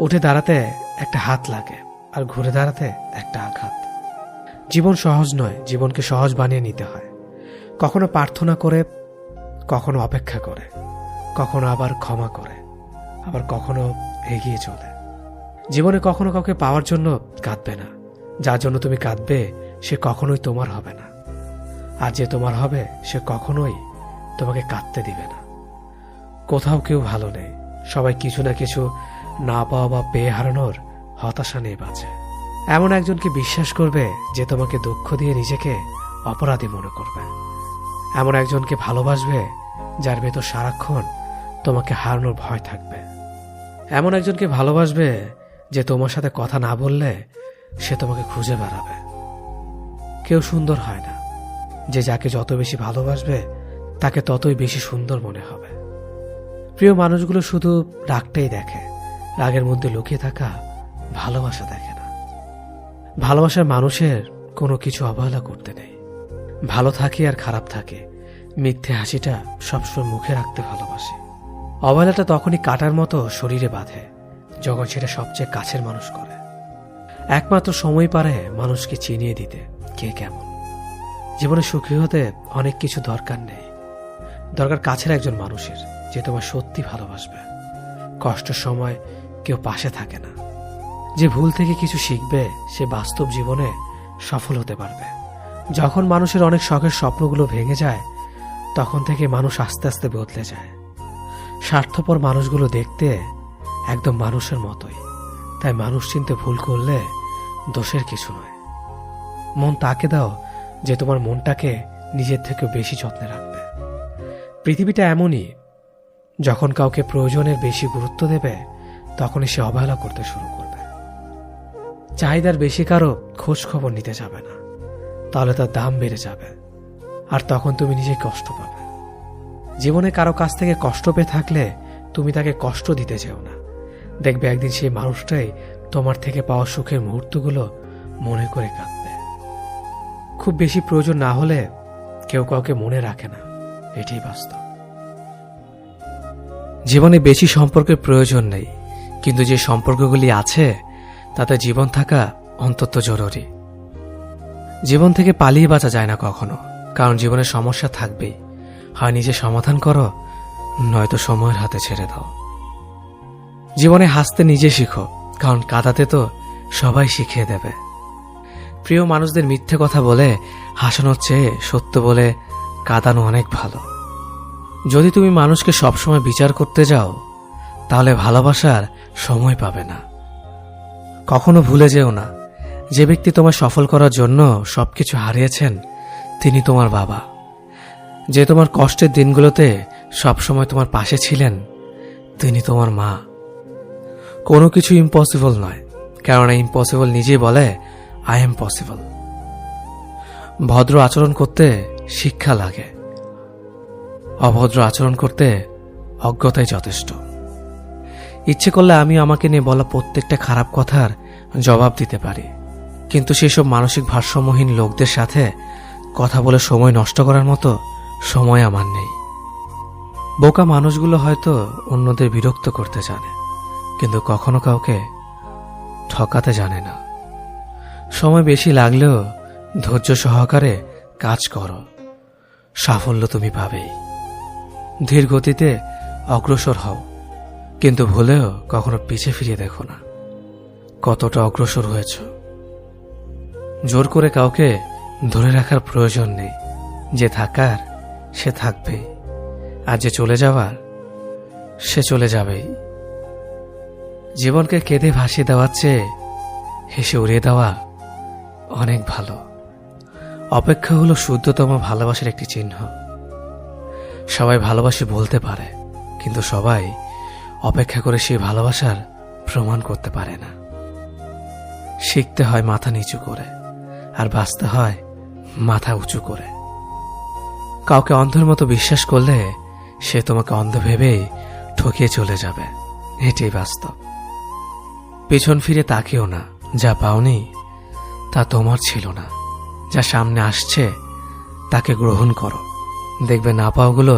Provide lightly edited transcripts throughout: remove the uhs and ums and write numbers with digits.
উঠে দাঁড়াতে একটা হাত লাগে, আর ঘুরে দাঁড়াতে একটা আঘাত। জীবন সহজ নয়, জীবনকে সহজ বানিয়ে নিতে হয়। কখনো প্রার্থনা করে, কখনো অপেক্ষা করে, কখনো আবার ক্ষমা করে, আবার কখনো এগিয়ে চলে। জীবনে কখনো কাউকে পাওয়ার জন্য কাঁদবে না। যার জন্য তুমি কাঁদবে সে কখনোই তোমার হবে না, আর যে তোমার হবে সে কখনোই তোমাকে কাঁদতে দিবে না। কোথাও কেউ ভালো নেই, সবাই কিছু না কিছু না পাওয়া বা পেয়ে হারানোর হতাশা নিয়ে বাঁচে। এমন একজনকে বিশ্বাস করবে যে তোমাকে দুঃখ দিয়ে নিজেকে অপরাধী মনে করবে। এমন একজনকে ভালোবাসবে যার ভেতর সারাক্ষণ তোমাকে হারানোর ভয় থাকবে। এমন একজনকে ভালোবাসবে যে তোমার সাথে কথা না বললে সে তোমাকে খুঁজে বেড়াবে। কেউ সুন্দর হয় না, যে যাকে যত বেশি ভালোবাসবে তাকে ততই বেশি সুন্দর মনে হবে। প্রিয় মানুষগুলো শুধু রাগটাই দেখে, রাগের মধ্যে লুকিয়ে থাকা ভালোবাসা দেখে না। ভালোবাসার মানুষের কোনো কিছু অবহেলা করতে নেই। ভালো থাকে আর খারাপ থাকে, মিথ্যে হাসিটা সবসময় মুখে রাখতে ভালোবাসে। অবহেলাটা তখনই কাটার মতো শরীরে বাঁধে যখন সেটা সবচেয়ে কাছের মানুষ করে। একমাত্র সময় পারে মানুষকে চিনিয়ে দিতে কে কেমন। জীবনে সুখী হতে অনেক কিছু দরকার নেই, দরকার কাছের একজন মানুষের যে তোমার সত্যি ভালোবাসবে। কষ্টের সময় কেউ পাশে থাকে না। যে ভুল থেকে কিছু শিখবে সে বাস্তব জীবনে সফল হতে পারবে। যখন মানুষের অনেক শখের স্বপ্নগুলো ভেঙে যায় তখন থেকে মানুষ আস্তে আস্তে বদলে যায়। স্বার্থপর মানুষগুলো দেখতে একদম মানুষের মতোই, তাই মানুষ চিনতে ভুল করলে দোষের কিছু নয়। মন তাকে দাও যে তোমার মনটাকে নিজের থেকে বেশি যত্নে রাখবে। পৃথিবীটা এমনই, যখন কাউকে প্রয়োজনের বেশি গুরুত্ব দেবে তখনই সে অবহেলা করতে শুরু করবে। চাহিদার বেশি কারো খোঁজ খবর নিতে যাবে না, তাহলে তার দাম বেড়ে যাবে, আর তখন তুমি নিজেই কষ্ট পাবে। জীবনে কারো কাছ থেকে কষ্ট পেয়ে থাকলে তুমি তাকে কষ্ট দিতে যেও না। দেখবে একদিন সেই মানুষটাই তোমার থেকে পাওয়া সুখের মুহূর্তগুলো মনে করে কাঁদবে। খুব বেশি প্রয়োজন না হলে কেউ কাউকে মনে রাখে না, এটাই বাস্তব। জীবনে বেশি সম্পর্কের প্রয়োজন নেই, কিন্তু যে সম্পর্কগুলি আছে তাতে জীবন থাকা অন্তত জরুরি। জীবন থেকে পালিয়ে বাঁচা যায় না কখনো, কারণ জীবনের সমস্যা থাকবেই। হয় নিজে সমাধান করো, নয়তো সময়ের হাতে ছেড়ে দাও। জীবনে হাসতে নিজে শিখো, কারণ কাঁদাতে তো সবাই শিখিয়ে দেবে। প্রিয় মানুষদের মিথ্যে কথা বলে হাসানোর চেয়ে সত্য বলে কাঁদানো অনেক ভালো। যদি তুমি মানুষকে সবসময় বিচার করতে যাও তাহলে ভালোবাসার সময় পাবে না। কখনো ভুলে যেও না, যে ব্যক্তি তোমার সফল করার জন্য সবকিছু হারিয়েছেন তিনি তোমার বাবা। যে তোমার কষ্টের দিনগুলোতে সবসময় তোমার পাশে ছিলেন তিনি তোমার মা। কোনো কিছু ইম্পসিবল নয়, কেননা ইম্পসিবল নিজেই বলে আই এম পসিবল। ভদ্র আচরণ করতে শিক্ষা লাগে, অভদ্র আচরণ করতে অজ্ঞতাই যথেষ্ট। ইচ্ছে করলে আমি আমাকে নিয়ে বলা প্রত্যেকটা খারাপ কথার জবাব দিতে পারি, কিন্তু সেসব মানসিক ভারসাম্যহীন লোকদের সাথে কথা বলে সময় নষ্ট করার মতো সময় আমার নেই। বোকা মানুষগুলো হয়তো অন্যদের বিরক্ত করতে জানে, কিন্তু কখনো কাউকে ঠকাতে জানে না। সময় বেশি লাগলেও ধৈর্য সহকারে কাজ করো, সাফল্য তুমি পাবেই। ধীর গতিতে অগ্রসর হও, কিন্তু ভুলেও কখনো পিছে ফিরিয়ে দেখো না কতটা অগ্রসর হয়েছ। জোর করে কাউকে ধরে রাখার প্রয়োজন নেই, যে থাকার সে থাকবেই, আর যে চলে যাওয়ার সে চলে যাবেই। জীবনকে কেঁদে ভাসিয়ে দেওয়ার চেয়ে হেসে উড়িয়ে দেওয়া অনেক ভালো। অপেক্ষা হলো শুদ্ধতম ভালোবাসার একটি চিহ্ন। সবাই ভালোবাসি বলতে পারে, কিন্তু সবাই অপেক্ষা করে সেই ভালোবাসার প্রমাণ করতে পারে না। শিখতে হয় মাথা নিচু করে, আর বাঁচতে হয় মাথা উঁচু করে। কাউকে অন্ধের মতো বিশ্বাস করলে সে তোমাকে অন্ধ ভেবেই ঠকিয়ে চলে যাবে, এটাই বাস্তব। পেছন ফিরে তাকিও না, যা পাওনি তা তোমার ছিল না। যা সামনে আসছে তাকে গ্রহণ করো, দেখবে না পাওয়াগুলো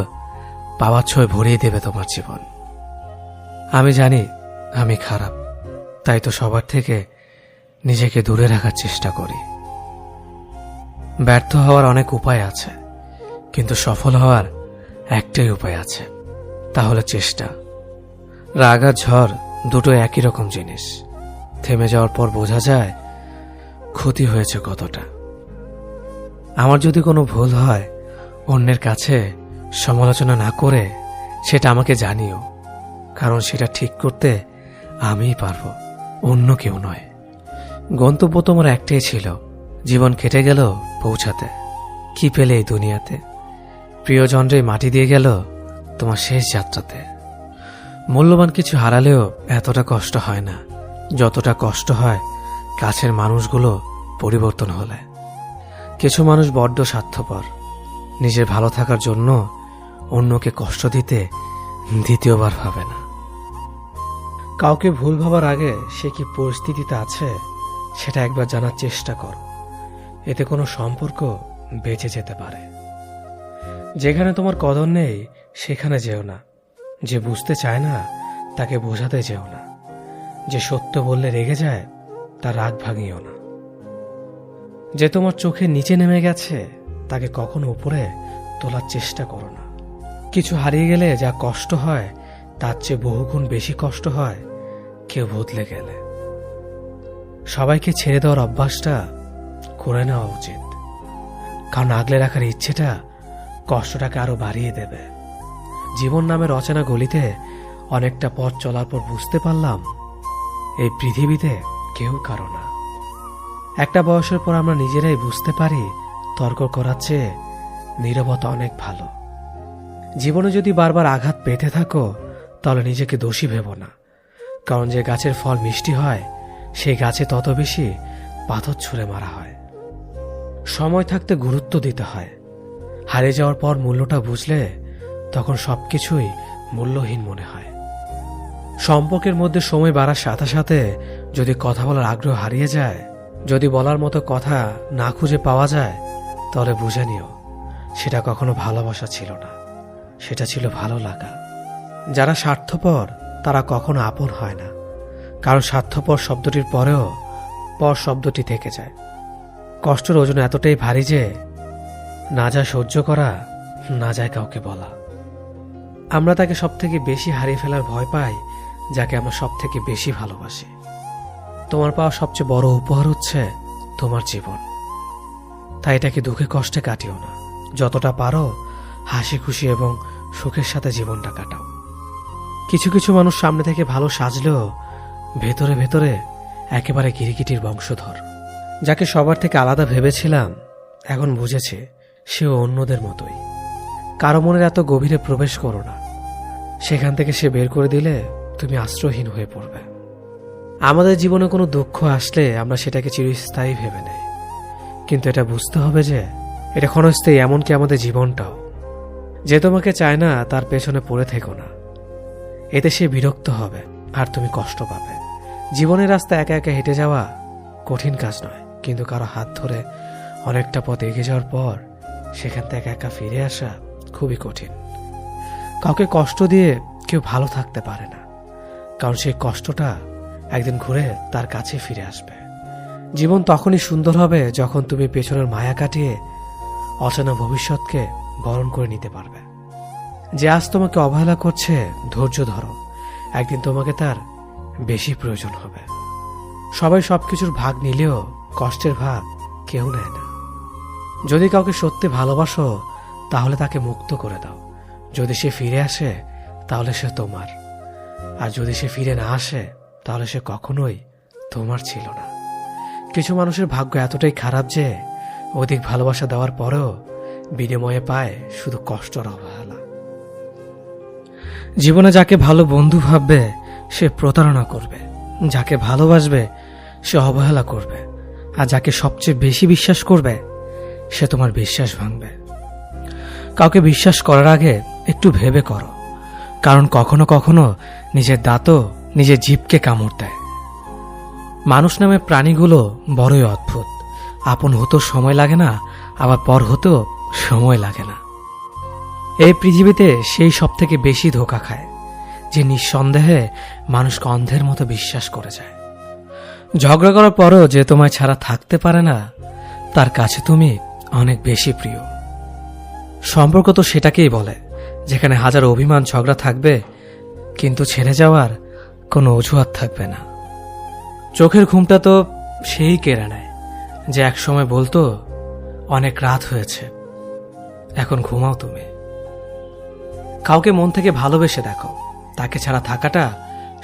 পাওয়ার ছোঁয় ভরিয়ে দেবে তোমার জীবন। আমি জানি আমি খারাপ, তাই তো সবার থেকে নিজেকে দূরে রাখার চেষ্টা করি। ব্যর্থ হওয়ার অনেক উপায় আছে, কিন্তু সফল হওয়ার একটাই উপায় আছে, তা হলো চেষ্টা। রাগ আর ঝড় দুটো একই রকম জিনিস। থেমে যাওয়ার পর বোঝা যায় ক্ষতি হয়েছে কতটা। আমার যদি কোনো ভুল হয়, অন্যের কাছে সমালোচনা না করে সেটা আমাকে জানিও, কারণ সেটা ঠিক করতে আমিই পারবো, অন্য কেউ নয়। গন্তব্য তোমার একটাই ছিল, জীবন কেটে গেল পৌঁছাতে। কি পেলে এই দুনিয়াতে? প্রিয়জনরে মাটি দিয়ে গেল তোমার শেষ যাত্রাতে। মূল্যবান কিছু হারালেও এতটা কষ্ট হয় না যতটা কষ্ট হয় কাছের মানুষগুলো পরিবর্তন হলে। কিছু মানুষ বড্ড স্বার্থপর, নিজের ভালো থাকার জন্য অন্যকে কষ্ট দিতে দ্বিতীয়বার ভাবে না। কাউকে ভুল ভাবার আগে সে কি পরিস্থিতিতে আছে সেটা একবার জানার চেষ্টা করো, এতে কোনো সম্পর্ক বেঁচে যেতে পারে। যেখানে তোমার কদর নেই সেখানে যেও না। যে বুঝতে চায় না তাকে বোঝাতে যেও না। যে সত্য বললে রেগে যায় তার রাগ ভাঙিও না। যে তোমার চোখের নিচে নেমে গেছে তাকে কখনো উপরে তোলার চেষ্টা করো না। কিছু হারিয়ে গেলে যা কষ্ট হয় তার চেয়ে বহুগুণ বেশি কষ্ট হয় কেউ বদলে গেলে। সবাইকে ছেড়ে দেওয়ার অভ্যাসটা করে নেওয়া উচিত, কারণ আগলে রাখার ইচ্ছেটা কষ্টটাকে আরো বাড়িয়ে দেবে। জীবন নামের অচেনা গলিতে অনেকটা পথ চলার পর বুঝতে পারলাম এই পৃথিবীতে কেউ কারো না। একটা বয়সের পর আমরা নিজেরাই বুঝতে পারি তর্ক করার চেয়ে নীরবতা অনেক ভালো। জীবনে যদি বারবার আঘাত পেতে থাকো তাহলে নিজেকে দোষী ভেবো না, কারণ যে গাছের ফল মিষ্টি হয় সেই গাছে তত বেশি পাথর ছুঁড়ে মারা হয়। সময় থাকতে গুরুত্ব দিতে হয়। হারিয়ে যাওয়ার পর মূল্যটা বুঝলে তখন সবকিছুই মূল্যহীন মনে হয়। সম্পর্কের মধ্যে সময় বাড়ার সাথে সাথে যদি কথা বলার আগ্রহ হারিয়ে যায়, যদি বলার মতো কথা না খুঁজে পাওয়া যায়, তাহলে বুঝে নিও সেটা কখনো ভালোবাসা ছিল না, সেটা ছিল ভালো লাগা। যারা স্বার্থপর তারা কখনো আপন হয় না, কারণ স্বার্থপর শব্দটির পরেও পর শব্দটি থেকে যায়। কষ্টের ওজন এতটাই ভারী যে না যায় সহ্য করা, না যায় কাউকে বলা। আমরা তাকে সব থেকে বেশি হারিয়ে ফেলার ভয় পাই যাকে আমরা সব থেকে বেশি ভালোবাসি। তোমার পাওয়া সবচেয়ে বড় উপহার হচ্ছে তোমার জীবন, তাই এটাকে দুঃখে কষ্টে কাটিও না। যতটা পারো হাসি খুশি এবং সুখের সাথে জীবনটা কাটাও। কিছু কিছু মানুষ সামনে থেকে ভালো সাজলেও ভেতরে ভেতরে একেবারে গিরিগিটির বংশধর। যাকে সবার থেকে আলাদা ভেবেছিলাম এখন বুঝেছে সেও অন্যদের মতোই। কারো মনের এত গভীরে প্রবেশ করো না, সেখান থেকে সে বের করে দিলে তুমি আশ্রয়হীন হয়ে পড়বে। আমাদের জীবনে কোনো দুঃখ আসলে আমরা সেটাকে চিরস্থায়ী ভেবে নেই, কিন্তু এটা বুঝতে হবে যে এটা ক্ষণস্থায়ী, এমনকি আমাদের জীবনটাও। যে তোমাকে চায় না তার পেছনে পড়ে থেকো না, এতে সে বিরক্ত হবে আর তুমি কষ্ট পাবে। জীবনের রাস্তা একা একা হেঁটে যাওয়া কঠিন কাজ নয়, কিন্তু কারো হাত ধরে অনেকটা পথ এগিয়ে যাওয়ার পর সেখান থেকে একা একা ফিরে আসা খুবই কঠিন। কাউকে কষ্ট দিয়ে কেউ ভালো থাকতে পারে না, কারণ সেই কষ্টটা একদিন ঘুরে তার কাছে ফিরে আসবে। জীবন তখনই সুন্দর হবে যখন তুমি পেছনের মায়া কাটিয়ে অচেনা ভবিষ্যৎকে বরণ করে নিতে পারবে। যে আজ তোমাকে অবহেলা করছে ধৈর্য ধরো, একদিন তোমাকে তার বেশি প্রয়োজন হবে। সবাই সবকিছুর ভাগ নিলেও কষ্টের ভাগ কেউ নেয় না। যদি কাউকে সত্যি ভালোবাসো তাহলে তাকে মুক্ত করে দাও। যদি সে ফিরে আসে তাহলে সে তোমার, আর যদি সে ফিরে না আসে তাহলে সে কখনোই তোমার ছিল না। কিছু মানুষের ভাগ্য এতটাই খারাপ যে অধিক ভালোবাসা দেওয়ার পরেও বিনিময়ে পায় শুধু কষ্ট আর অবহেলা। জীবনে যাকে ভালো বন্ধু ভাববে সে প্রতারণা করবে, যাকে ভালোবাসবে সে অবহেলা করবে, আর যাকে সবচেয়ে বেশি বিশ্বাস করবে সে তোমার বিশ্বাস ভাঙবে। কাউকে বিশ্বাস করার আগে একটু ভেবে করো, কারণ কখনো কখনো নিজের দাঁতও নিজের জিভকে কামড় দেয়। মানুষ নামে প্রাণীগুলো বড়ই অদ্ভুত। আপন হতেও সময় লাগে না, আবার পর হতেও সময় লাগে না। এই পৃথিবীতে সেই সব থেকে বেশি ধোঁকা খায় যে নিঃসন্দেহে মানুষকে অন্ধের মতো বিশ্বাস করে যায়। ঝগড়া করার পরও যে তোমায় ছাড়া থাকতে পারে না, তার কাছে তুমি অনেক বেশি প্রিয়। সম্পর্ক তো সেটাকেই বলে যেখানে হাজার অভিমান ঝগড়া থাকবে, কিন্তু ছেড়ে যাওয়ার কোনো অজুহাত থাকবে না। চোখের ঘুমটা তো সেই কেড়ে নেয় যে একসময় বলতো অনেক রাত হয়েছে, এখন ঘুমাও তুমি। কাউকে মন থেকে ভালোবেসে দেখো, তাকে ছাড়া থাকাটা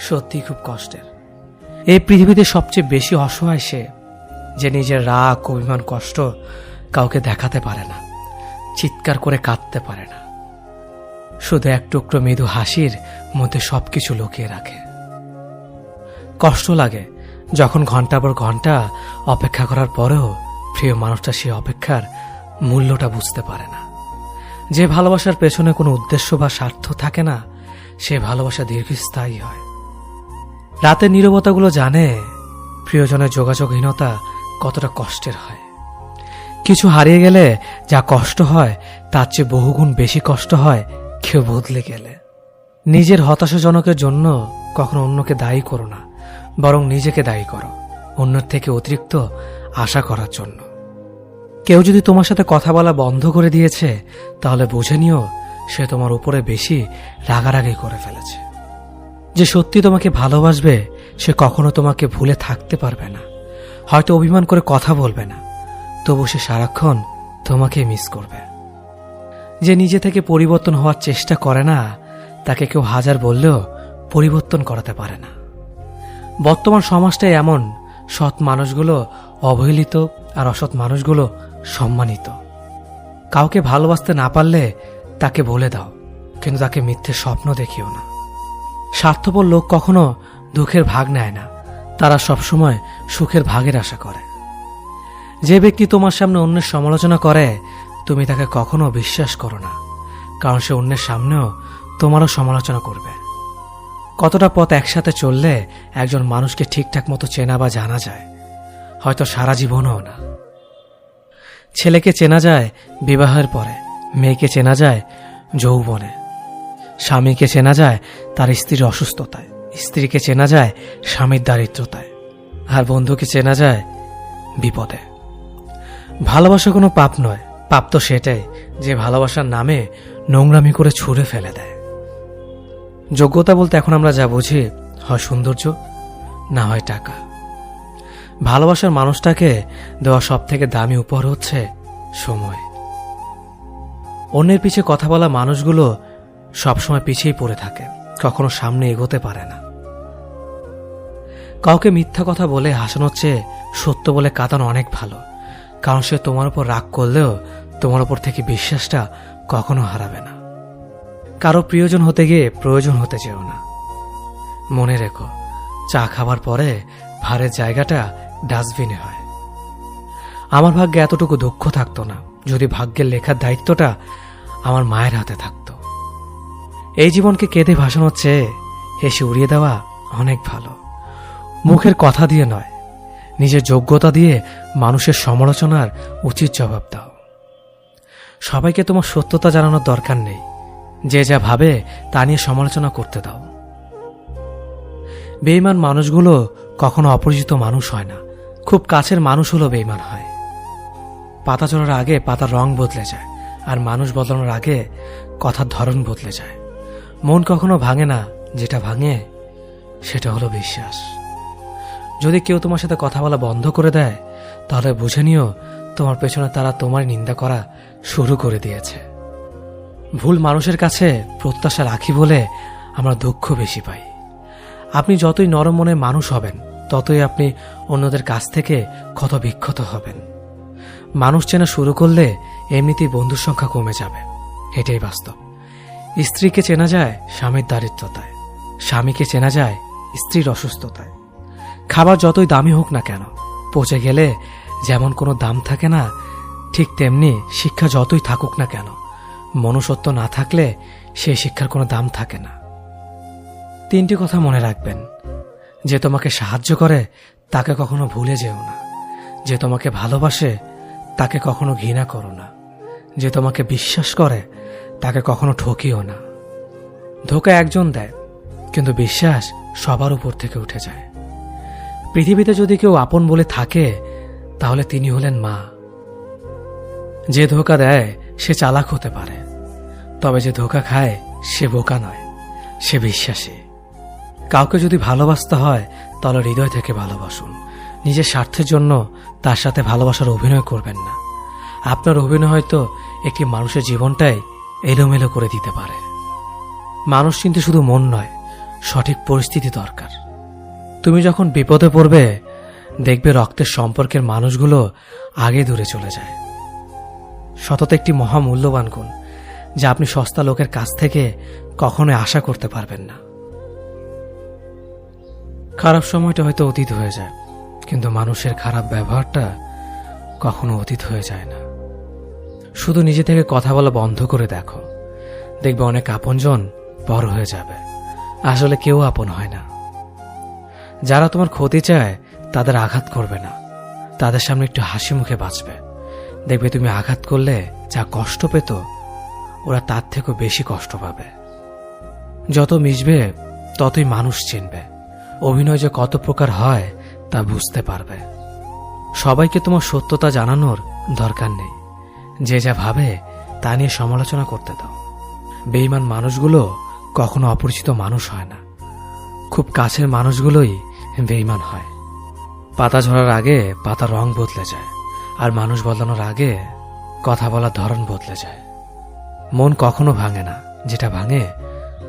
সত্যি খুব কষ্টের। এই পৃথিবীতে সবচেয়ে বেশি অসহায় সে যে নিজের রাগ, অভিমান, কষ্ট কাউকে দেখাতে পারে না, চিৎকার করে কাঁদতে পারে না, শুধু এক টুকরো মৃদু হাসির মধ্যে সবকিছু লুকিয়ে রাখে। কষ্ট লাগে যখন ঘন্টা পর ঘন্টা অপেক্ষা করার পরেও প্রিয় মানুষটা সে অপেক্ষার মূল্যটা বুঝতে পারে না। যে ভালোবাসার পেছনে কোনো উদ্দেশ্য বা স্বার্থ থাকে না, সে ভালোবাসা দীর্ঘস্থায়ী হয়। রাতের নীরবতাগুলো জানে প্রিয়জনের যোগাযোগহীনতা কতটা কষ্টের হয়। কিছু হারিয়ে গেলে যা কষ্ট হয় তার চেয়ে বহুগুণ বেশি কষ্ট হয় কেউ বদলে গেলে। নিজের হতাশাজনকের জন্য কখনো অন্যকে দায়ী করো না, বরং নিজেকে দায়ী করো অন্যের থেকে অতিরিক্ত আশা করার জন্য। কেউ যদি তোমার সাথে কথা বলা বন্ধ করে দিয়েছে, তাহলে বুঝে নিও সে তোমার উপরে বেশি রাগারাগি করে ফেলেছে। যে সত্যি তোমাকে ভালোবাসবে সে কখনো তোমাকে ভুলে থাকতে পারবে না। হয়তো অভিমান করে কথা বলবে না, তবু সে সারাক্ষণ তোমাকে মিস করবে। যে নিজে থেকে পরিবর্তন হওয়ার চেষ্টা করে না, তাকে কেউ হাজার বললেও পরিবর্তন করাতে পারে না। বর্তমান সমাজটাই এমন, সৎ মানুষগুলো অবহেলিত আর অসৎ মানুষগুলো সম্মানিত। কাউকে ভালোবাসতে না পারলে তাকে বলে দাও, কিন্তু তাকে মিথ্যে স্বপ্ন দেখিও না। স্বার্থপর লোক কখনো দুঃখের ভাগ নেয় না, তারা সবসময় সুখের ভাগের আশা করে। যে ব্যক্তি তোমার সামনে অন্যের সমালোচনা করে, তুমি তাকে কখনো বিশ্বাস করো না, কারণ সে অন্যের সামনেও তোমারও সমালোচনা করবে। কতটা পথ একসাথে চললে একজন মানুষকে ঠিকঠাক মতো চেনা বা জানা যায়, হয়তো সারা জীবনও না। ছেলেকে চেনা যায় বিবাহের পরে, মেয়েকে চেনা যায় যৌবনে, স্বামীকে চেনা যায় তার স্ত্রীর অসুস্থতায়, স্ত্রীকে চেনা যায় স্বামীর দারিদ্রতায়, আর বন্ধুকে চেনা যায় বিপদে। ভালোবাসা কোনো পাপ নয়, পাপ তো সেটাই যে ভালোবাসার নামে নোংরামি করে ছুঁড়ে ফেলে দেয়। যোগ্যতা বলতে এখন আমরা যা বুঝি, হয় সৌন্দর্য, না হয় টাকা। ভালোবাসার মানুষটাকে দেওয়া সব থেকে দামি উপহার হচ্ছে সময়। অন্যের পিছে কথা বলা মানুষগুলো সবসময় পিছিয়ে পড়ে থাকে, কখনো সামনে এগোতে পারে না। কাউকে মিথ্যা কথা বলে হাসানোর চেয়ে সত্য বলে কাঁদানো অনেক ভালো, কারণ সে তোমার উপর রাগ করলেও তোমার উপর থেকে বিশ্বাসটা কখনো হারাবে না। কারো প্রিয়জন হতে গিয়ে প্রয়োজন হতে চেও না। মনে রেখো, চা খাবার পরে ভারের জায়গাটা ডাস্টবিনে হয়। আমার ভাগ্যে এতটুকু দুঃখ থাকতো না যদি ভাগ্যের লেখার দায়িত্বটা আমার মায়ের হাতে থাকতো। এই জীবনকে কেঁদে ভাসানোর চেয়ে হেসে উড়িয়ে দেওয়া অনেক ভালো। মুখের কথা দিয়ে নয়, নিজের যোগ্যতা দিয়ে মানুষের সমালোচনার উচিত জবাব দাও। সবাইকে তোমার সত্যতা জানানোর দরকার নেই, যে যা ভাবে তা নিয়ে সমালোচনা করতে দাও। বেঈমান মানুষগুলো কখনো অপরিচিত মানুষ হয় না, খুব কাছের মানুষ হলো বেঈমান হয়। পাতা চড়ার আগে পাতার রং বদলে যায়, আর মানুষ বদলানোর আগে কথার ধরন বদলে যায়। মন কখনো ভাঙে না, যেটা ভাঙে সেটা হলো বিশ্বাস। যদি কেউ তোমার সাথে কথা বলা বন্ধ করে দেয়, তাহলে বুঝে নিও তোমার পেছনে তারা তোমার নিন্দা করা শুরু করে দিয়েছে। ভুল মানুষের কাছে প্রত্যাশা রাখি বলে আমরা দুঃখ বেশি পাই। আপনি যতই নরম মনের মানুষ হবেন, ততই আপনি অন্যদের কাছ থেকে ক্ষত বিক্ষত হবেন। মানুষ চেনা শুরু করলে এমনিতেই বন্ধুর সংখ্যা কমে যাবে, এটাই বাস্তব। স্ত্রীকে চেনা যায় স্বামীর দারিদ্রতায়, স্বামীকে চেনা যায় স্ত্রীর অসুস্থতায়। খাবার যতই দামি হোক না কেন, পচে গেলে যেমন কোনো দাম থাকে না, ঠিক তেমনি শিক্ষা যতই থাকুক না কেন, মনুষ্যত্ব না থাকলে সেই শিক্ষার কোনো দাম থাকে না। 3টি কথা মনে রাখবেন: যে তোমাকে সাহায্য করে তাকে কখনো ভুলে যেও না, যে তোমাকে ভালোবাসে তাকে কখনো ঘৃণা করো না, যে তোমাকে বিশ্বাস করে তাকে কখনো ঠকিও না। ধোঁকা একজন দেয়, কিন্তু বিশ্বাস সবার উপর থেকে উঠে যায়। পৃথিবীতে যদি কেউ আপন বলে থাকে তাহলে তিনি হলেন মা। যে ধোঁকা দেয় সে চালাক হতে পারে, তবে যে ধোঁকা খায় সে বোকা নয়, সে বিশ্বাসী। কাউকে যদি ভালোবাসতে হয় তাহলে হৃদয় থেকে ভালোবাসুন। নিজের স্বার্থের জন্য তার সাথে ভালোবাসার অভিনয় করবেন না। আপনার অভিনয় হয়তো একটি মানুষের জীবনটাই এলোমেলো করে দিতে পারে। মানুষ চিনতে শুধু মন নয়, সঠিক পরিস্থিতি দরকার। তুমি যখন বিপদে পড়বে দেখবে রক্তের সম্পর্কের মানুষগুলো আগে দূরে চলে যায়। সততা একটি মহামূল্যবান গুণ, যা আপনি সস্তা লোকের কাছ থেকে কখনোই আশা করতে পারবেন না। খারাপ সময়টা হয়তো অতীত হয়ে যায়, কিন্তু মানুষের খারাপ ব্যবহারটা কখনো অতীত হয়ে যায় না। শুধু নিজে থেকে কথা বলা বন্ধ করে দেখো, দেখবে অনেক আপনজন বড় হয়ে যাবে। আসলে কেউ আপন হয় না। যারা তোমার ক্ষতি চায় তাদের আঘাত করবে না, তাদের সামনে একটু হাসি মুখে বাঁচবে। দেখবে তুমি আঘাত করলে যা কষ্ট পেত ওরা তার থেকেও বেশি কষ্ট পাবে। যত মিশবে ততই মানুষ চিনবে। অভিনয় যে কত প্রকার হয় তা বুঝতে পারবে। সবাইকে তোমার সত্যতা জানানোর দরকার নেই। যে যা ভাবে তা নিয়ে সমালোচনা করতে দাও। বেঈমান মানুষগুলো কখনো অপরিচিত মানুষ হয় না, খুব কাছের মানুষগুলোই বেঈমান হয়। পাতা ঝরার আগে পাতার রং বদলে যায়, আর মানুষ বদলানোর আগে কথা বলার ধরন বদলে যায়। মন কখনো ভাঙে না, যেটা ভাঙে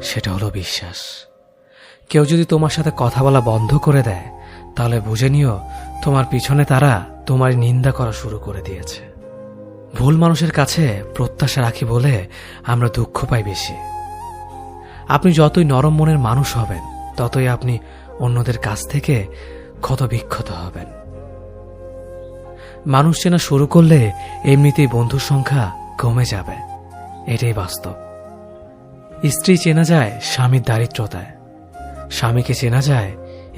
সেটা হলো বিশ্বাস। কেউ যদি তোমার সাথে কথা বলা বন্ধ করে দেয় তাহলে বুঝে নিও তোমার পিছনে তারা তোমার নিন্দা করা শুরু করে দিয়েছে। ভুল মানুষের কাছে প্রত্যাশা রাখি বলে আমরা দুঃখ পাই বেশি। আপনি যতই নরম মনের মানুষ হবেন ততই আপনি অন্যদের কাছ থেকে ক্ষত বিক্ষত হবেন। মানুষ চেনা শুরু করলে এমনিতেই বন্ধুর সংখ্যা কমে যাবে, এটাই বাস্তব। স্ত্রী চেনা যায় স্বামীর দারিদ্রতায়, স্বামীকে চেনা যায়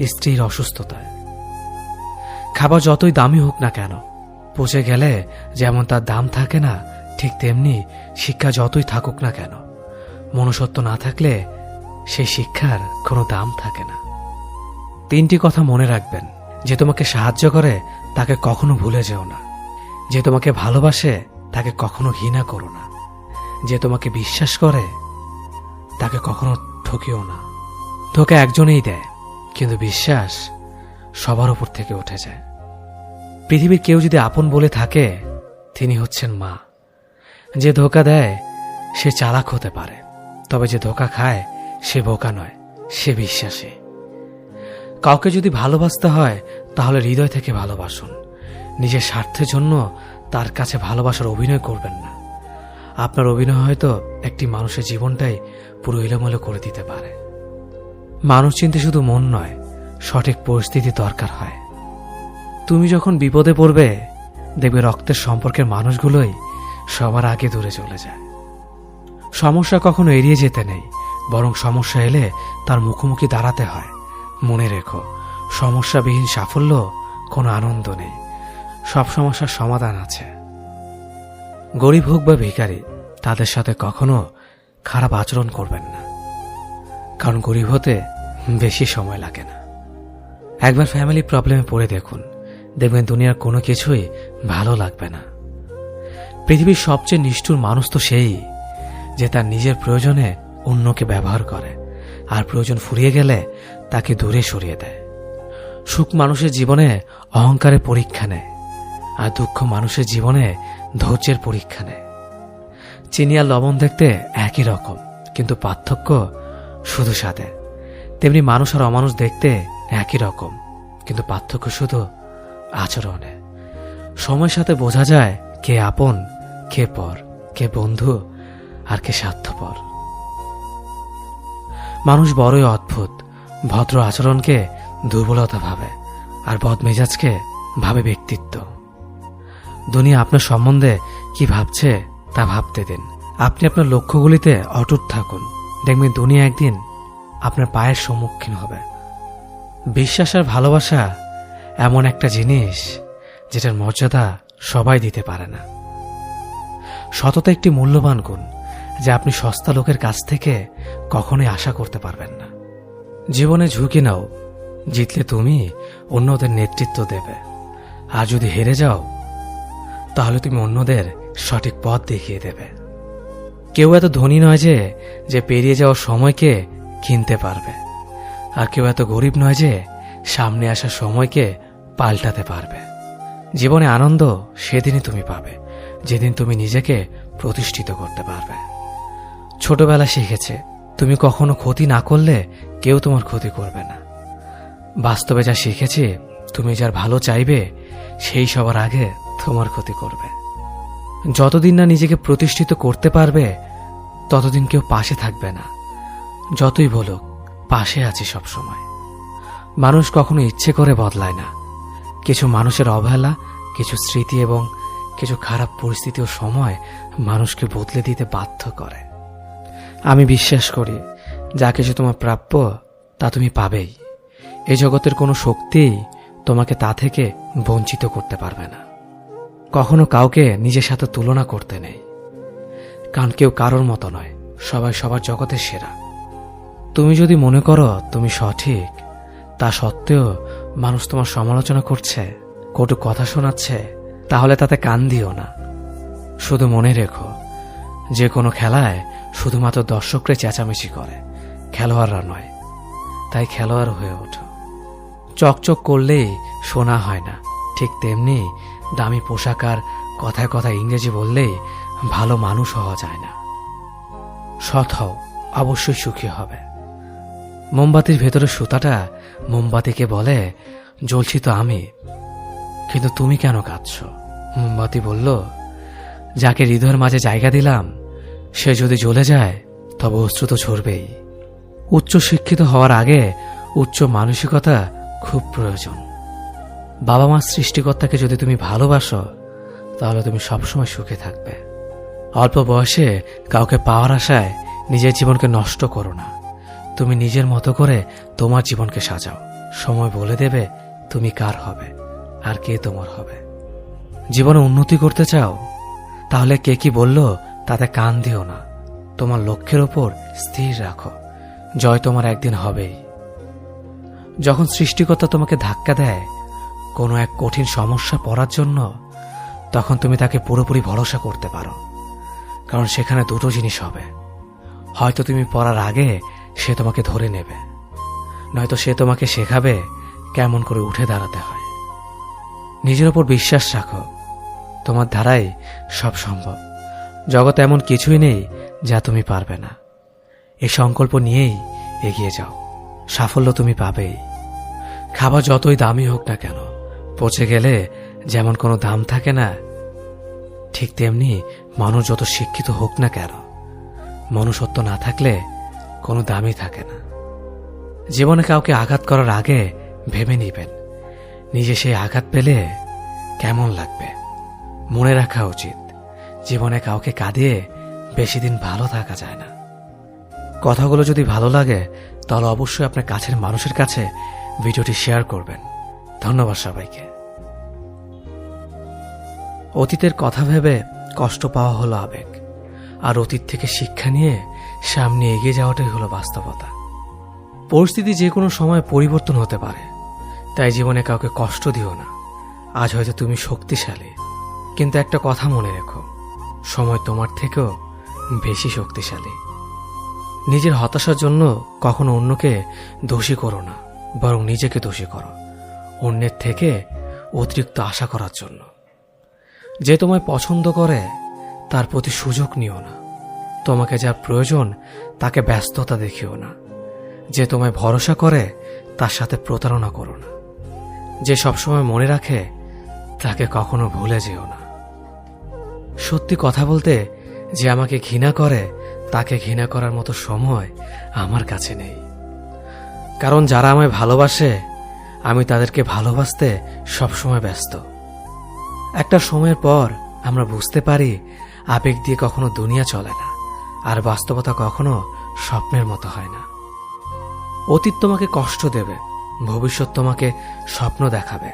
স্ত্রীর অসুস্থতায়। খাবার যতই দামি হোক না কেন, পচে গেলে যেমন তার দাম থাকে না, ঠিক তেমনি শিক্ষা যতই থাকুক না কেন, মনুষ্যত্ব না থাকলে সেই শিক্ষার কোনো দাম থাকে না। 3টি কথা মনে রাখবেন। যে তোমাকে সাহায্য করে তাকে কখনো ভুলে যেও না। যে তোমাকে ভালোবাসে তাকে কখনো ঘৃণা করো না। যে তোমাকে বিশ্বাস করে তাকে কখনো ঠকিও না। ধোঁকা একজনেই দেয়, কিন্তু বিশ্বাস সবার উপর থেকে উঠে যায়। পৃথিবীর কেউ যদি আপন বলে থাকে তিনি হচ্ছেন মা। যে ধোঁকা দেয় সে চালাক হতে পারে, তবে যে ধোঁকা খায় সে বোকা নয়, সে বিশ্বাসী। কাউকে যদি ভালোবাসতে হয় তাহলে হৃদয় থেকে ভালোবাসুন। নিজের স্বার্থের জন্য তার কাছে ভালোবাসার অভিনয় করবেন না। আপনার অভিনয় হয়তো একটি মানুষের জীবনটাই পুরো এলোমেলো করে দিতে পারে। মানুষ চিনতে শুধু মন নয়, সঠিক পরিস্থিতি দরকার হয়। তুমি যখন বিপদে পড়বে দেখবে রক্তের সম্পর্কের মানুষগুলোই সবার আগে দূরে চলে যায়। সমস্যা কখনো এড়িয়ে যেতে নেই, বরং সমস্যা এলে তার মুখোমুখি দাঁড়াতে হয়। মনে রেখো, সমস্যাবিহীন সাফল্য কোনো আনন্দ নেই। সব সমস্যার সমাধান আছে। গরিব হোক বা ভিখারি, তাদের সাথে কখনো খারাপ আচরণ করবেন না, কারণ গরিব হতে বেশি সময় লাগে না। একবার ফ্যামিলি প্রবলেমে পড়ে দেখুন, দেখবেন দুনিয়ার কোনো কিছুই ভালো লাগবে না। পৃথিবীর সবচেয়ে নিষ্ঠুর মানুষ তো সেই যে তার নিজের প্রয়োজনে অন্যকে ব্যবহার করে, আর প্রয়োজন ফুরিয়ে গেলে তাকে দূরে সরিয়ে দেয়। সুখ মানুষের জীবনে অহংকারের পরীক্ষা নেয়, আর দুঃখ মানুষের জীবনে ধৈর্যের পরীক্ষা নেয়। চিনি আর লবণ দেখতে একই রকম, কিন্তু পার্থক্য শুধু স্বাদে। তেমনি মানুষ আর অমানুষ দেখতে একই রকম, কিন্তু পার্থক্য শুধু আচরণে। সময়ের সাথে বোঝা যায় কে আপন, কে পর, কে বন্ধু আর কে স্বার্থপর। মানুষ বড়ই অদ্ভুত। ভদ্র আচরণকে দুর্বলতা ভাবে, আর বদমেজাজকে ভাবে ব্যক্তিত্ব। দুনিয়া আপনার সম্বন্ধে কি ভাবছে তা ভাবতে দিন। আপনি আপনার লক্ষ্যগুলিতে অটুট থাকুন, দেখবেন দুনিয়া একদিন আপনার পায়ের সম্মুখীন হবে। বিশ্বাস আর ভালোবাসা এমন একটা জিনিস যেটার মর্যাদা সবাই দিতে পারে না। সততা একটি মূল্যবান গুণ, যা আপনি সস্তা লোকের কাছ থেকে কখনোই আশা করতে পারবেন না। জীবনে ঝুঁকি নাও, জিতলে তুমি অন্যদের নেতৃত্ব দেবে, আর যদি হেরে যাও তাহলে তুমি অন্যদের সঠিক পথ দেখিয়ে দেবে। কেউ এত ধনী নয় যে পেরিয়ে যাওয়ার সময়কে কিনতে পারবে, আর কেউ এত গরিব নয় যে সামনে আসা সময়কে পাল্টাতে পারবে। জীবনে আনন্দ সেদিনই তুমি পাবে যেদিন তুমি নিজেকে প্রতিষ্ঠিত করতে পারবে। ছোটবেলা শিখেছে তুমি কখনো ক্ষতি না করলে কেউ তোমার ক্ষতি করবে না। বাস্তবে যা শিখেছি তুমি যার ভালো চাইবে সেই সবার আগে তোমার ক্ষতি করবে। যতদিন না নিজেকে প্রতিষ্ঠিত করতে পারবে ততদিন কেউ পাশে থাকবে না। যতই বলুক পাশে আছি সব সময়। মানুষ কখনো ইচ্ছে করে বদলায় না। কিছু মানুষের অবহেলা, কিছু স্মৃতি এবং কিছু খারাপ পরিস্থিতি ও সময় মানুষকে বদলে দিতে বাধ্য করে। আমি বিশ্বাস করি যা কিছু তোমার প্রাপ্য তা তুমি পাবেই। এই জগতের কোনো শক্তিই তোমাকে তা থেকে বঞ্চিত করতে পারবে না। কখনো কাউকে নিজের সাথে তুলনা করতে নেই, কারণ কেউ কারোর মতো নয়, সবাই সবার জগতের সেরা। তুমি যদি মনে করো তুমি সঠিক, তা সত্ত্বেও মানুষ তোমার সমালোচনা করছে, কটু কথা শোনাচ্ছে, তাহলে তাতে কান দিও না। শুধু মনে রেখো যে কোনো খেলায় শুধুমাত্র দর্শকরা চেঁচামেচি করে, খেলোয়াড়রা নয়। তাই খেলোয়াড় হয়ে ওঠো। চকচক করলেই শোনা হয় না, ঠিক তেমনি দামি পোশাক আর কথায় কথায় ইংরেজি বললেই ভালো মানুষ হওয়া যায় না। সৎ হও, অবশ্যই সুখী হবে। মোমবাতির ভেতরে সুতাটা মোমবাতিকে বলে, জ্বলছি তো আমি, কিন্তু তুমি কেন কাঁদছ? মোমবাতি বলল, যাকে হৃদয়ের মাঝে জায়গা দিলাম সে যদি জ্বলে যায় তবে অশ্রু তো ঝরবেই। উচ্চ শিক্ষিত হওয়ার আগে উচ্চ মানসিকতা খুব প্রয়োজন। বাবা মার সৃষ্টিকর্তাকে যদি তুমি ভালোবাসো তাহলে তুমি সবসময় সুখে থাকবে। অল্প বয়সে কাউকে পাওয়ার আশায় নিজের জীবনকে নষ্ট করো না। তুমি নিজের মতো করে তোমার জীবনকে সাজাও। সময় বলে দেবে তুমি কার হবে আর কে তোমার হবে। জীবনে উন্নতি করতে চাও তাহলে কে কি বলল তাতে কান দিও না। তোমার লক্ষ্যের ওপর স্থির রাখো, জয় তোমার একদিন হবেই। যখন সৃষ্টিকর্তা তোমাকে ধাক্কা দেয় কোনো এক কঠিন সমস্যা পড়ার জন্য, তখন তুমি তাকে পুরোপুরি ভরসা করতে পারো, কারণ সেখানে দুটো জিনিস হবে। হয়তো তুমি পড়ার আগে সে তোমাকে ধরে নেবে, নয়তো সে তোমাকে শেখাবে কেমন করে উঠে দাঁড়াতে হয়। নিজের ওপর বিশ্বাস রাখো, তোমার দ্বারাই সব সম্ভব। জগতে এমন কিছুই নেই যা তুমি পারবে না। এই সংকল্প নিয়েই এগিয়ে যাও, সাফল্য তুমি পাবেই। খাবার যতই দামি হোক না কেন, পচে গেলে যেমন কোনো দাম থাকে না, ঠিক তেমনি মানুষ যত শিক্ষিত হোক না কেন, মনুষ্যত্ব না থাকলে কোনো দামই থাকে না। জীবনে কাউকে আঘাত করার আগে ভেবে নিবেন নিজে সেই আঘাত পেলে কেমন লাগবে। মনে রাখা উচিত জীবনে কাউকে কাঁদিয়ে বেশি দিন ভালো থাকা যায় না। কথাগুলো যদি ভালো লাগে তাহলে অবশ্যই আপনার কাছের মানুষের কাছে ভিডিওটি শেয়ার করবেন। ধন্যবাদ সবাইকে। অতীতের কথা ভেবে কষ্ট পাওয়া হলো আবেগ, আর অতীত থেকে শিক্ষা নিয়ে সামনে এগিয়ে যাওয়াটাই হলো বাস্তবতা। পরিস্থিতি যে কোনো সময় পরিবর্তন হতে পারে, তাই জীবনে কাউকে কষ্ট দিও না। আজ হয়তো তুমি শক্তিশালী, কিন্তু একটা কথা মনে রেখো, সময় তোমার থেকেও বেশি শক্তিশালী। নিজের হতাশার জন্য কখনো অন্যকে দোষী করো না, বরং নিজেকে দোষী করো অন্যের থেকে অতিরিক্ত আশা করার জন্য। যে তোমায় পছন্দ করে তার প্রতি সুযোগ নিও না। তোমাকে যা প্রয়োজন তাকে ব্যস্ততা দেখিও না। যে তোমায় ভরসা করে তার সাথে প্রতারণা করো না। যে সবসময় মনে রাখে তাকে কখনো ভুলে যেও না। সত্যি কথা বলতে, যে আমাকে ঘৃণা করে তাকে ঘৃণা করার মতো সময় আমার কাছে নেই, কারণ যারা আমায় ভালোবাসে আমি তাদেরকে ভালোবাসতে সবসময় ব্যস্ত। একটা সময়ের পর আমরা বুঝতে পারি আবেগ দিয়ে কখনো দুনিয়া চলে না, আর বাস্তবতা কখনো স্বপ্নের মতো হয় না। অতীত তোমাকে কষ্ট দেবে, ভবিষ্যৎ তোমাকে স্বপ্ন দেখাবে,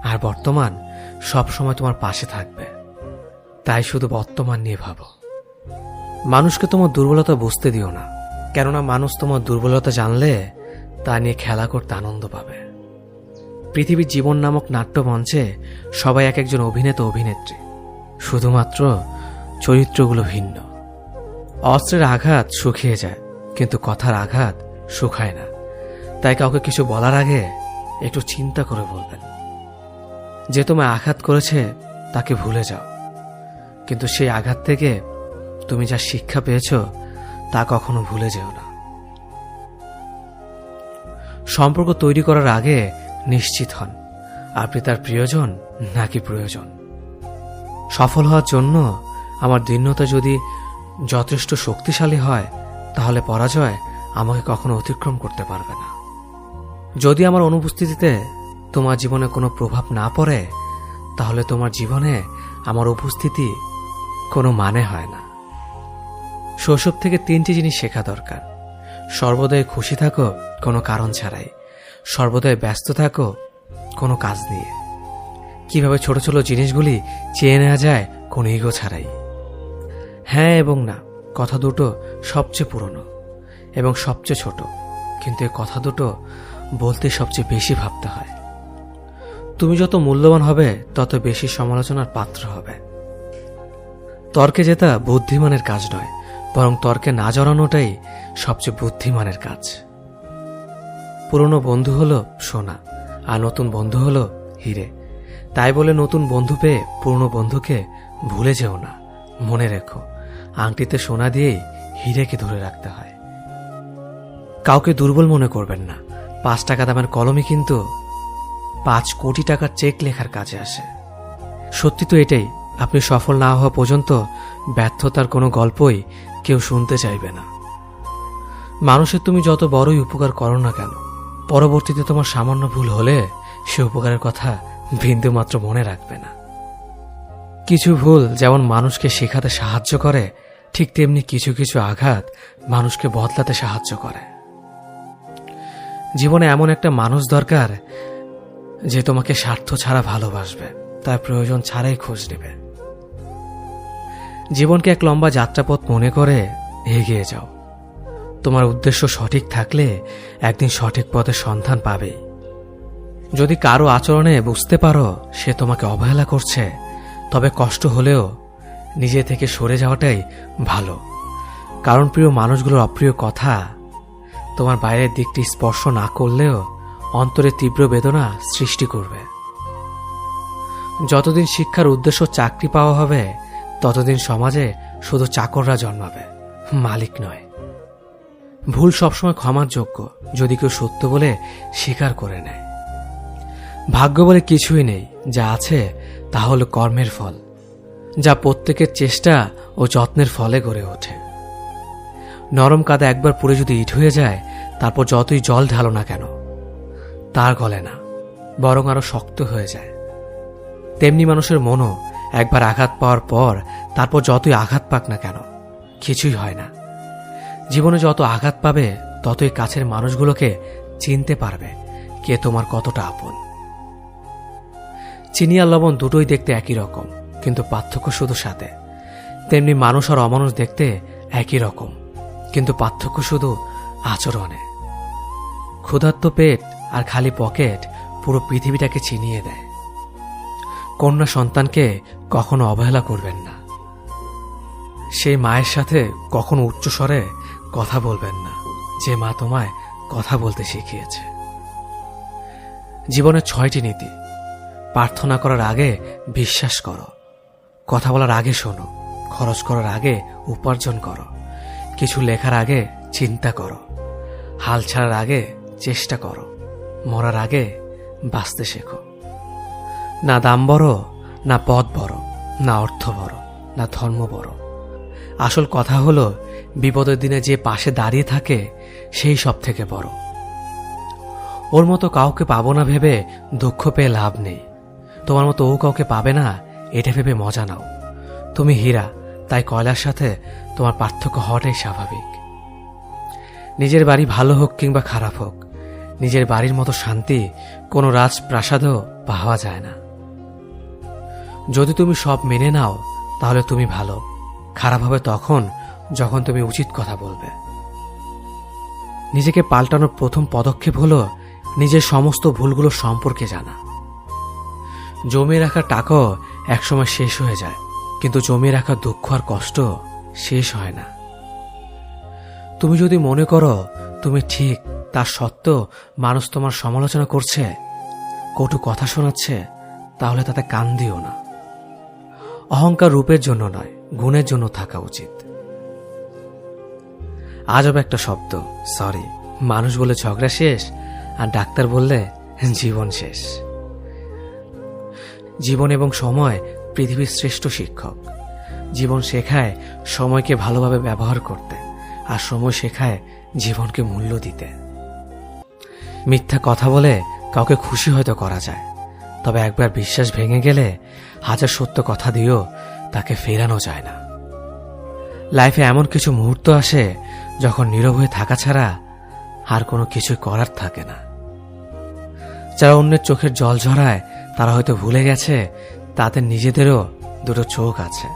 আর বর্তমান সবসময় তোমার পাশে থাকবে। তাই শুধু বর্তমান নিয়ে ভাবো। মানুষকে তোমার দুর্বলতা বুঝতে দিও না, কেননা মানুষ তোমার দুর্বলতা জানলে তা নিয়ে খেলা করতে আনন্দ পাবে। পৃথিবীর জীবন নামক নাট্যমঞ্চে সবাই এক একজন অভিনেতা অভিনেত্রী, শুধুমাত্র চরিত্রগুলো ভিন্ন। অস্ত্রের আঘাত শুকিয়ে যায়, কিন্তু কথার আঘাত শুকায় না। তাই কাউকে কিছু বলার আগে একটু চিন্তা করে বলবেন। যে তোমায় আঘাত করেছে তাকে ভুলে যাও, কিন্তু সেই আঘাত থেকে তুমি যা শিক্ষা পেয়েছ তা কখনো ভুলে যেও না। সম্পর্ক তৈরি করার আগে নিশ্চিত হন আপনি তার প্রিয়জন নাকি প্রয়োজন। সফল হওয়ার জন্য আমার দীনতা যদি যথেষ্ট শক্তিশালী হয়, তাহলে পরাজয় আমাকে কখনো অতিক্রম করতে পারবে না। যদি আমার অনুপস্থিতিতে তোমার জীবনে কোনো প্রভাব না পড়ে, তাহলে তোমার জীবনে আমার উপস্থিতি কোনো মানে হয় না। শৈশব থেকে 3টি জিনিস শেখা দরকার: সর্বদাই খুশি থাকো কোনো কারণ ছাড়াই, সর্বদাই ব্যস্ত থাকো কোনো কাজ নিয়ে, কিভাবে ছোট ছোট জিনিসগুলি চেয়ে নেওয়া যায় কোনো ইগো ছাড়াই। হ্যাঁ এবং না কথা দুটো সবচেয়ে পুরনো এবং সবচেয়ে ছোট, কিন্তু এই কথা দুটো বলতে সবচেয়ে বেশি ভাবতে হয়। তুমি যত মূল্যবান হবে তত বেশি সমালোচনার পাত্র হবে। তর্কে জেতা বুদ্ধিমানের কাজ নয়, বরং তর্কে না জড়ানোটাই সবচেয়ে বুদ্ধিমানের কাজ। পুরনো বন্ধু হলো সোনা, আর নতুন বন্ধু হলো হিরে। তাই বলে নতুন বন্ধু পেয়ে পুরনো বন্ধুকে ভুলে যেও না। মনে রেখো, আংটিতে সোনা দিয়েই হিরেকে ধরে রাখতে হয়। কাউকে দুর্বল মনে করবেন না। 5 টাকা দামের কলমই কিন্তু 5 কোটি টাকার চেক লেখার কাজে আসে। সত্যি তো এটাই, আপনি সফল না হওয়া পর্যন্ত ব্যর্থতার কোনো গল্পই কেউ শুনতে চাইবে না। মানুষের তুমি যত বড়ই উপকার করো না কেন, পরবর্তীতে তোমার সামান্য ভুল হলে সে উপকারের কথা বিন্দুমাত্র মনে রাখবে না। কিছু ভুল যেমন মানুষকে শেখাতে সাহায্য করে, ঠিক তেমনি কিছু কিছু আঘাত মানুষকে বদলাতে সাহায্য করে। জীবনে এমন একটা মানুষ দরকার যে তোমাকে স্বার্থ ছাড়া ভালোবাসবে, তার প্রয়োজন ছাড়াই খোঁজ নেবে। জীবনকে এক লম্বা যাত্রাপথ মনে করে এগিয়ে যাও। তোমার উদ্দেশ্য সঠিক থাকলে একদিন সঠিক পথের সন্ধান পাবেই। যদি কারো আচরণে বুঝতে পারো সে তোমাকে অবহেলা করছে, তবে কষ্ট হলেও নিজে থেকে সরে যাওয়াটাই ভালো। কারণ প্রিয় মানুষগুলোর অপ্রিয় কথা তোমার বাইরের দিকটি স্পর্শ না করলেও অন্তরে তীব্র বেদনা সৃষ্টি করবে। যতদিন শিক্ষার উদ্দেশ্য চাকরি পাওয়া হবে, ততদিন সমাজে শুধু চাকররা জন্মাবে, মালিক নয়। ভুল সবসময় ক্ষমার যোগ্য যদি কেউ সত্য বলে স্বীকার করে নেয়। ভাগ্য বলে কিছুই নেই, যা আছে তা হল কর্মের ফল, যা প্রত্যেকের চেষ্টা ও যত্নের ফলে গড়ে ওঠে। নরম কাদা একবার পুড়ে যদি ইট হয়ে যায়, তারপর যতই জল ঢালো না কেন তার গলে না, বরং আরো শক্ত হয়ে যায়। তেমনি মানুষের মনও একবার আঘাত পাওয়ার পর তারপর যতই আঘাত পাক না কেন কিছুই হয় না। জীবনে যত আঘাত পাবে ততই কাছের মানুষগুলোকে চিনতে পারবে কে তোমার কতটা আপন। চিনি আর লবণ দুটোই দেখতে একই রকম, কিন্তু পার্থক্য শুধু সাথে। তেমনি মানুষ আর অমানুষ দেখতে একই রকম, কিন্তু পার্থক্য শুধু আচরণে। ক্ষুধার্ত পেট আর খালি পকেট পুরো পৃথিবীটাকে চিনিয়ে দেয়। কন্যা সন্তানকে কখনো অবহেলা করবেন না। সেই মায়ের সাথে কখনো উচ্চস্বরে কথা বলবেন না, যে মা তোমায় কথা বলতে শিখিয়েছে। জীবনের 6টি নীতি: প্রার্থনা করার আগে বিশ্বাস করো, কথা বলার আগে শোনো, খরচ করার আগে উপার্জন করো, কিছু লেখার আগে চিন্তা করো, হাল ছাড়ার আগে চেষ্টা করো, মরার আগে বাঁচতে শেখো। না দাম বড়, না পদ বড়, না অর্থ বড়, না ধর্ম বড়। আসল কথা হলো বিপদের দিনে যে পাশে দাঁড়িয়ে থাকে সেই সব থেকে বড়। ওর মতো কাউকে পাবো না ভেবে দুঃখ পেয়ে লাভ নেই। তোমার মতো ও কাউকে পাবে না এটা ভেবে মজা নাও। তুমি হীরা, তাই কয়লার সাথে তোমার পার্থক্য হওয়াটাই স্বাভাবিক। নিজের বাড়ি ভালো হোক কিংবা খারাপ হোক, নিজের বাড়ির মতো শান্তি কোনো রাজপ্রাসাদেও পাওয়া যায় না। যদি তুমি সব মেনে নাও তাহলে তুমি ভালো, খারাপ হবে তখন যখন তুমি উচিত কথা বলবে। নিজেকে পাল্টানোর প্রথম পদক্ষেপ হলো নিজের সমস্ত ভুলগুলো সম্পর্কে জানা। জমিয়ে রাখা টাকাও একসময় শেষ হয়ে যায়, কিন্তু জমিয়ে রাখা দুঃখ আর কষ্ট শেষ হয় না। তুমি যদি মনে করো তুমি ঠিক, তার সত্ত্বেও মানুষ তোমার সমালোচনা করছে, কটু কথা শোনাচ্ছে, তাহলে তাতে কান দিও না। অহংকার রূপের জন্য নয়, গুণের জন্য থাকা উচিত। আজব একটা শব্দ সরি। মানুষ বলে ঝগড়া শেষ, আর ডাক্তার বললে জীবন শেষ। জীবন এবং সময় পৃথিবীর শ্রেষ্ঠ শিক্ষক। জীবন শেখায় সময়কে ভালোভাবে ব্যবহার করতে, আর সময় শেখায় জীবনকে মূল্য দিতে। মিথ্যা কথা বলে কাউকে খুশি হয়তো করা যায়, তবে একবার বিশ্বাস ভেঙে গেলে হাজার সত্য কথা দিয়েও তাকে ফেরানো যায় না। লাইফে এমন কিছু মুহূর্ত আসে যখন নীরব হয়ে থাকা ছাড়া আর কোনো কিছু করার থাকে না। যারা অন্যের চোখের জল ঝরায় তারা হয়তো ভুলে গেছে তাদের নিজেদেরও দুটো চোখ আছে।